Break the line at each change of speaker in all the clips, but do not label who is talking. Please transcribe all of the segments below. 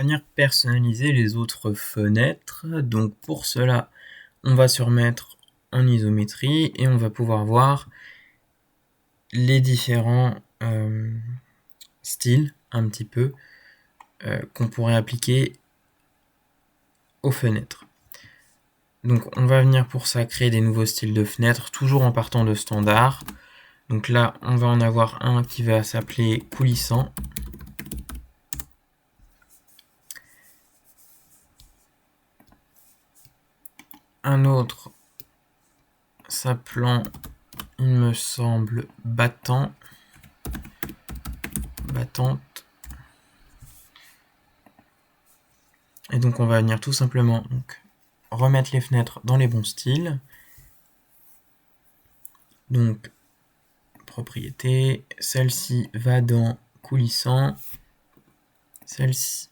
Venir personnaliser les autres fenêtres. Donc pour cela, on va se remettre en isométrie et on va pouvoir voir les différents styles un petit peu qu'on pourrait appliquer aux fenêtres. Donc on va venir pour ça créer des nouveaux styles de fenêtres, toujours en partant de standard. Donc là, on va en avoir un qui va s'appeler coulissant. Un autre s'appelant, il me semble, battante. Et donc on va venir tout simplement remettre les fenêtres dans les bons styles. Donc propriété, celle-ci va dans coulissant, celle-ci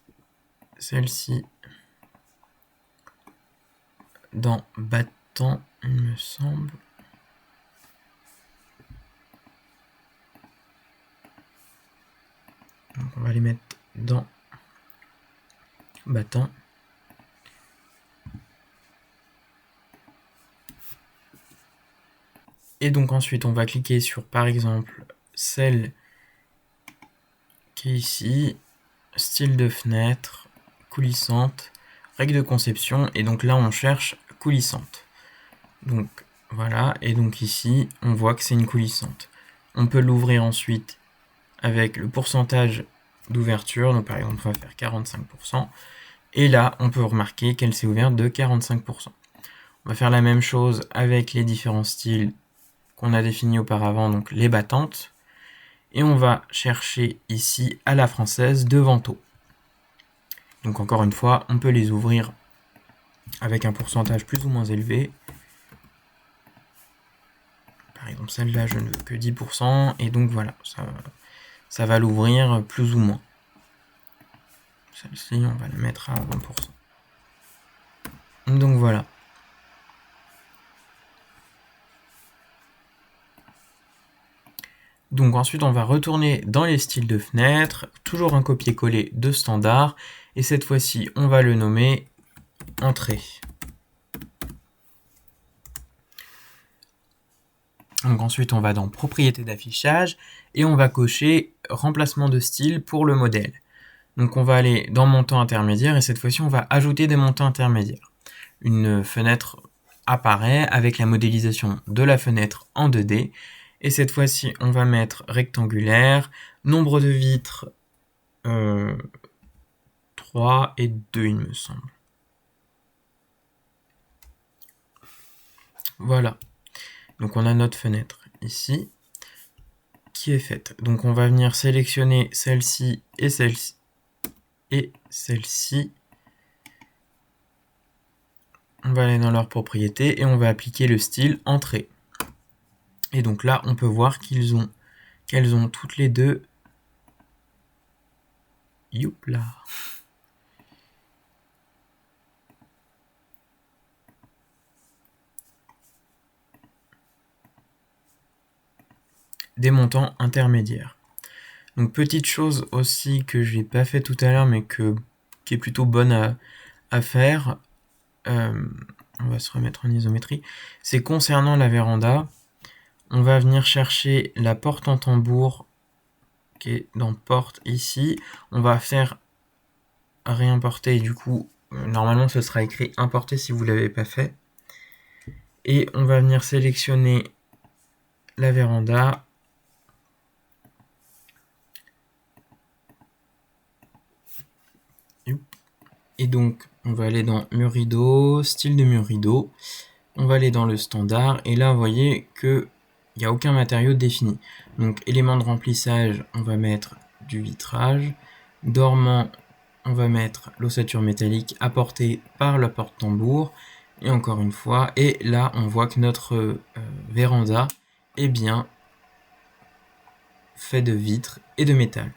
dans battant, il me semble. Donc on va les mettre dans battant. Et donc ensuite on va cliquer sur par exemple celle qui est ici, style de fenêtre, coulissante, règle de conception, et donc là on cherche coulissante. Donc voilà, et donc ici on voit que c'est une coulissante. On peut l'ouvrir ensuite avec le pourcentage d'ouverture, donc par exemple on va faire 45%, et là on peut remarquer qu'elle s'est ouverte de 45%. On va faire la même chose avec les différents styles qu'on a définis auparavant, donc les battantes, et on va chercher ici à la française de Vento. Donc encore une fois, on peut les ouvrir avec un pourcentage plus ou moins élevé. Par exemple celle-là je ne veux que 10%, et donc voilà, ça va l'ouvrir plus ou moins. Celle-ci on va la mettre à 20%. Donc voilà. Donc ensuite on va retourner dans les styles de fenêtres, toujours un copier-coller de standard, et cette fois-ci on va le nommer entrée. Donc ensuite on va dans propriété d'affichage et on va cocher remplacement de style pour le modèle. Donc on va aller dans montant intermédiaire et cette fois-ci on va ajouter des montants intermédiaires. Une fenêtre apparaît avec la modélisation de la fenêtre en 2D. Et cette fois-ci, on va mettre rectangulaire, nombre de vitres 3 et 2, il me semble. Voilà. Donc on a notre fenêtre ici qui est faite. Donc on va venir sélectionner celle-ci et celle-ci et celle-ci. On va aller dans leurs propriétés et on va appliquer le style entrée. Et donc là, on peut voir qu'elles ont toutes les deux, youpla, des montants intermédiaires. Donc petite chose aussi que je n'ai pas fait tout à l'heure, mais qui est plutôt bonne à faire, on va se remettre en isométrie, c'est concernant la véranda, on va venir chercher la porte en tambour qui est dans porte ici, on va faire réimporter et du coup normalement ce sera écrit importer si vous ne l'avez pas fait, et on va venir sélectionner la véranda, et donc on va aller dans mur rideau, style de mur rideau, on va aller dans le standard, et là vous voyez que il n'y a aucun matériau défini. Donc élément de remplissage, on va mettre du vitrage, dormant, on va mettre l'ossature métallique apportée par la porte-tambour, et encore une fois, et là on voit que notre véranda est bien fait de vitres et de métal.